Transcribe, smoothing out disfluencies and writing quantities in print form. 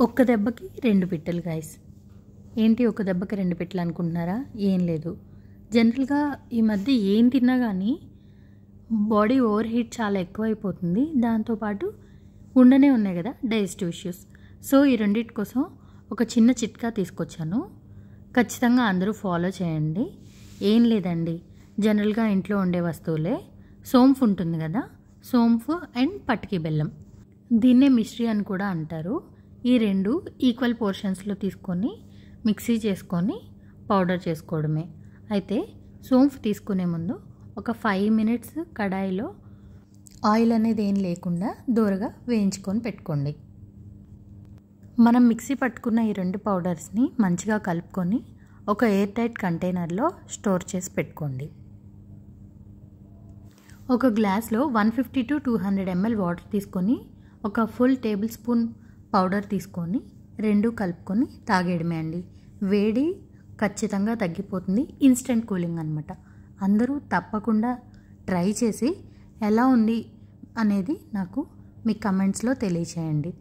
ఒక్క దెబ్బకి రెండు పిట్టలు గైస్. ఏంటి ఒక దెబ్బకి రెండు పిట్టలు అనుకుంటున్నారా? ఏం లేదు. జనరల్గా ఈ మధ్య ఏం తిన్నా కానీ బాడీ ఓవర్ హీట్ చాలా ఎక్కువైపోతుంది. దాంతోపాటు ఉండనే ఉన్నాయి కదా డైజెస్టివ్ ఇష్యూస్. సో ఈ రెండింటి కోసం ఒక చిన్న చిట్కా తీసుకొచ్చాను. ఖచ్చితంగా అందరూ ఫాలో చేయండి. ఏం లేదండి, జనరల్గా ఇంట్లో ఉండే వస్తువులే. సోంపు ఉంటుంది కదా, సోంపు అండ్ పటికి బెల్లం, దీన్నే మిశ్రీ అని కూడా అంటారు. ఈ రెండు ఈక్వల్ పోర్షన్స్లో తీసుకొని మిక్సీ చేసుకొని పౌడర్ చేసుకోవడమే. అయితే సోంపు తీసుకునే ముందు ఒక 5 minutes కడాయిలో ఆయిల్ అనేది ఏం లేకుండా దూరగా వేయించుకొని పెట్టుకోండి. మనం మిక్సీ పట్టుకున్న ఈ రెండు పౌడర్స్ని మంచిగా కలుపుకొని ఒక ఎయిర్ టైట్ కంటైనర్లో స్టోర్ చేసి పెట్టుకోండి. ఒక గ్లాస్లో 150 to 200 ml వాటర్ తీసుకొని ఒక ఫుల్ టేబుల్ స్పూన్ పౌడర్ తీసుకొని రెండు కలుపుకొని తాగేయడమే అండి. వేడి ఖచ్చితంగా తగ్గిపోతుంది. ఇన్స్టెంట్ కూలింగ్ అనమాట. అందరూ తప్పకుండా ట్రై చేసి ఎలా ఉంది అనేది నాకు మీ కమెంట్స్లో తెలియచేయండి.